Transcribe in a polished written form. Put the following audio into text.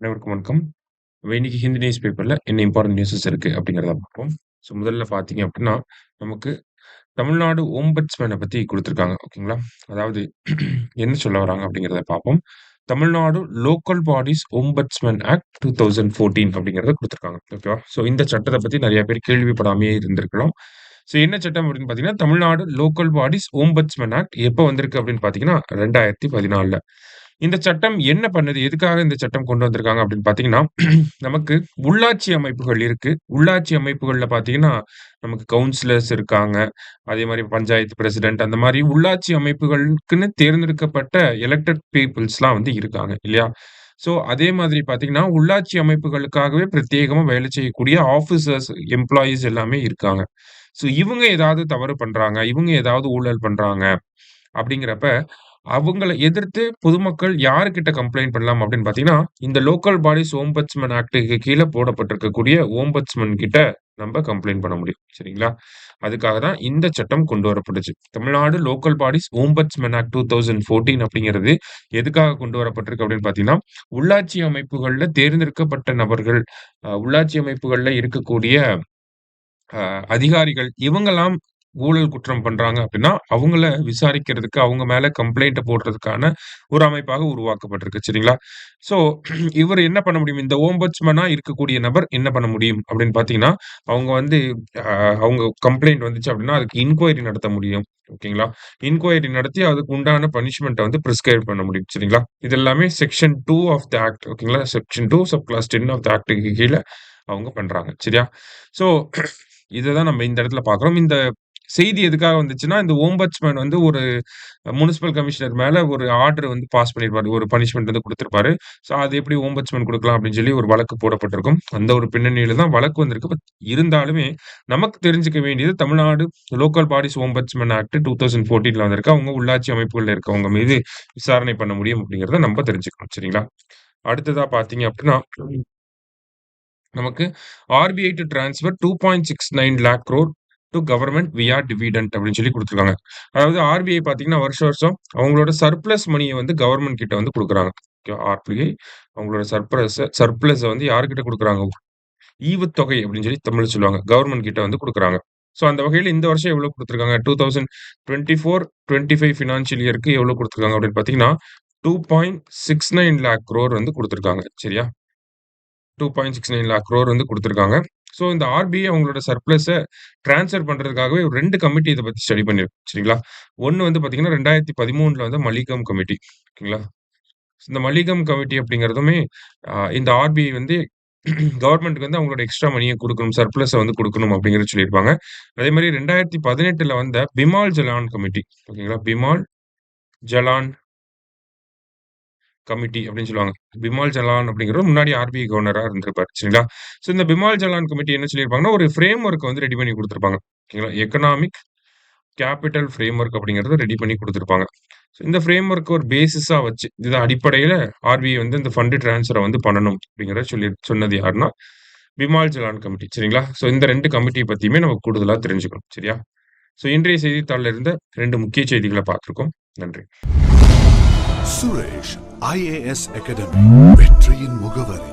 அனைவருக்கும் வணக்கம். இன்னைக்கு ஹிந்து நியூஸ் பேப்பர்ல என்ன இம்பார்ட்டன்ட் நியூஸஸ் இருக்கு அப்படிங்கிறத பார்ப்போம். முதல்ல பார்த்தீங்க அப்படின்னா, நமக்கு தமிழ்நாடு ஓம்பட்ஸ்மேன பத்தி குடுத்துருக்காங்க. ஓகேங்களா? அதாவது என்ன சொல்ல வராங்க அப்படிங்கிறத பார்ப்போம். Tamil Nadu local bodies ombudsman act 2014 அப்படிங்கிறத குடுத்துருக்காங்க. ஓகேவா? இந்த சட்டத்த பத்தி நெறைய பேர் கேள்விப்படாமயே இருந்திருக்கலாம். என்ன சட்டம் அப்படின்னு பார்த்தீங்கன்னா, Tamil Nadu local bodies ombudsman act எப்ப வந்திருக்கு அப்படின்னு பார்த்தீங்கன்னா, 2014ல. இந்த சட்டம் என்ன பண்ணுது? எதுக்காக இந்த சட்டம் கொண்டு வந்திருக்காங்க அப்படின்னு பார்த்தீங்கன்னா, நமக்கு உள்ளாட்சி அமைப்புகள் இருக்கு. உள்ளாட்சி அமைப்புகள்ல பார்த்தீங்கன்னா, நமக்கு கவுன்சிலர்ஸ் இருக்காங்க. அதே மாரி பஞ்சாயத்து பிரசிடென்ட் அந்த மாரி உள்ளாட்சி அமைப்புகளுக்குன்னு தேர்ந்தெடுக்கப்பட்ட எலக்டட் பீப்பிள்ஸ்லாம் இருக்காங்க இல்லையா? அதே மாதிரி பார்த்தீங்கன்னா, உள்ளாட்சி அமைப்புகளுக்காகவே பிரத்யேகமா வேலை செய்யக்கூடிய ஆஃபீசர்ஸ், எம்ப்ளாயீஸ் எல்லாமே இருக்காங்க. இவங்க ஏதாவது தவறு பண்றாங்க, இவங்க ஏதாவது ஊழல் பண்றாங்க அப்படிங்கிறப்ப, அவங்கள எதிர்த்து பொதுமக்கள் யார்கிட்ட கம்ப்ளைண்ட் பண்ணலாம் அப்படின்னு பார்த்தீங்கன்னா, இந்த லோக்கல் பாடிஸ் ஓம்பட்ஸ்மேன் ஆக்ட்க்கு கீழ போடப்பட்டிருக்கக்கூடிய ஓம்பட்ஸ்மேன் கிட்ட நம்ப கம்ப்ளைண்ட் பண்ண முடியும். சரிங்களா? அதுக்காக தான் இந்த சட்டம் கொண்டு வரப்பட்டுச்சு. Tamil Nadu local bodies ombudsman act 2014 அப்படிங்கிறது எதுக்காக கொண்டு வரப்பட்டிருக்கு அப்படின்னு பார்த்தீங்கன்னா, உள்ளாட்சி அமைப்புகள்ல தேர்ந்தெடுக்கப்பட்ட நபர்கள், உள்ளாட்சி அமைப்புகள்ல இருக்கக்கூடிய அதிகாரிகள் இவங்கலாம் ஊழல் குற்றம் பண்றாங்க அப்படின்னா, அவங்கள விசாரிக்கிறதுக்கு, அவங்க மேல கம்ப்ளைண்ட் போடுறதுக்கான ஒரு அமைப்பாக உருவாக்கப்பட்டிருக்கு. சரிங்களா? ஸோ இவரு என்ன பண்ண முடியும்? இந்த ஓம்பட்ஸ்மனா இருக்கக்கூடிய நபர் என்ன பண்ண முடியும் அப்படின்னு பார்த்தீங்கன்னா, அவங்க அ அவங்க கம்ப்ளைண்ட் வந்துச்சு அப்படின்னா, அதுக்கு இன்குயரி நடத்த முடியும். ஓகேங்களா? இன்குயரி நடத்தி அதுக்கு உண்டான பனிஷ்மென்ட்ட பிரிஸ்கிரைப் பண்ண முடியும். சரிங்களா? இது எல்லாமே செக்ஷன் 2 ஆஃப் த ஆக்ட். ஓகேங்களா? Section 2 sub clause 10 of the ஆக்ட்க்கு கீழ அவங்க பண்றாங்க. சரியா? ஸோ இததான் நம்ம இந்த இடத்துல பார்க்குறோம். இந்த செய்தி எதுக்காக வந்துச்சுன்னா, இந்த ஓம்பட்ஸ்மேன் ஒரு முனிசிபல் கமிஷனர் மேல ஒரு ஆர்டர் பாஸ் பண்ணியிருப்பாரு. ஒரு பனிஷ்மென்ட் குடுத்திருப்பாரு. அது எப்படி ஓம்பட்ஸ்மேன் குடுக்கலாம் அப்படின்னு சொல்லி ஒரு வழக்கு போடப்பட்டிருக்கும். அந்த ஒரு பின்னணியில தான் வழக்கு வந்திருக்கு. இருந்தாலுமே நமக்கு தெரிஞ்சுக்க வேண்டியது Tamil Nadu local bodies ombudsman act 2014ல வந்திருக்கு. அவங்க உள்ளாட்சி அமைப்புகள்ல இருக்கவங்க மீது விசாரணை பண்ண முடியும் அப்படிங்கிறத நம்ம தெரிஞ்சுக்கணும். சரிங்களா? அடுத்ததா பார்த்தீங்க அப்படின்னா நமக்கு RBI to transfer 2.69 lakh crore to government via dividend அப்படின்னு சொல்லி குடுத்துருக்காங்க. அதாவது ஆர்பிஐ பார்த்தீங்கன்னா, வருஷம் வருஷம் அவங்களோட சர்ப்ளஸ் மணிய கவர்ன்மென்ட் கிட்ட குடுக்குறாங்க. ஆர்பிஐ அவங்களோட சர்ப்ளஸ யார்கிட்ட குடுக்குறாங்க? ஈவுத்தொகை அப்படின்னு சொல்லி தமிழ்ல சொல்லுவாங்க. கவர்ன்மென்ட் கிட்ட குடுக்குறாங்க. அந்த வகையில இந்த வருஷம் எவ்வளவு குடுத்துருக்காங்க? 2024, 25 ஃபினான்ஷியல் இயர்க்கு எவ்வளவு குடுத்துருக்காங்க அப்படின்னு பார்த்தீங்கன்னா, 2.69 லேக் குரோர் குடுத்துருக்காங்க. சரியா? 2.69 லேக் குரோர் குடுத்துருக்காங்க. இந்த ஆர்பிஐ அவங்களோட சர்ப்ளஸ டிரான்ஸ்ஃபர் பண்றதுக்காகவே ஒரு 2 கமிட்டி இத பத்தி ஸ்டடி பண்ணிருக்கு. சரிங்களா? ஒண்ணு பார்த்தீங்கன்னா 2013ல மல்லிகம் கமிட்டி. ஓகேங்களா? இந்த மல்லிகம் கமிட்டி அப்படிங்கிறதுமே இந்த ஆர்பிஐ கவர்ன்மென்ட்க்கு அவங்களோட எக்ஸ்ட்ரா மணிய குடுக்கணும். சர்ப்ளஸ குடுக்கணும் அப்படிங்கிறத சொல்லியிருப்பாங்க. அதே மாரி 2018ல வந்த பிமால் ஜலான் கமிட்டி. ஓகேங்களா? பிமால் ஜலான் கமிட்டி அப்படின்னு சொல்லுவாங்க. பிமால் ஜலான் அப்படிங்கிறவர் முன்னாடி ஆர்பிஐ கவர்னரா இருந்திருப்பாரு. சரிங்களா? இந்த பிமால் ஜலான் கமிட்டி என்ன சொல்லியிருப்பாங்கன்னா, ஒரு ஃப்ரேம் ஒர்க் ரெடி பண்ணி குடுத்திருப்பாங்க. ஓகேங்களா? எக்கனாமிக் கேப்பிட்டல் ஃப்ரேம் ஒர்க் அப்படிங்கிறத ரெடி பண்ணி குடுத்திருப்பாங்க. இந்த ஃப்ரேம் ஒர்க் ஒரு பேசிஸா வச்சு, இது அடிப்படையில ஆர்பிஐ இந்த ஃபண்ட் டிரான்ஸ்ஃபர பண்ணணும் அப்படிங்கிறத சொன்னது யாருன்னா, பிமால் ஜலான் கமிட்டி. சரிங்களா? இந்த 2 கமிட்டி பத்தியுமே நம்ம கூடுதலா தெரிஞ்சுக்கணும். சரியா? இன்றைய செய்தித்தாள்ல இருந்த 2 முக்கிய செய்திகள பார்த்திருக்கோம். நன்றி. சுரேஷ் ஐஏஎஸ் அகாடமி வெற்றியின் முகவரி.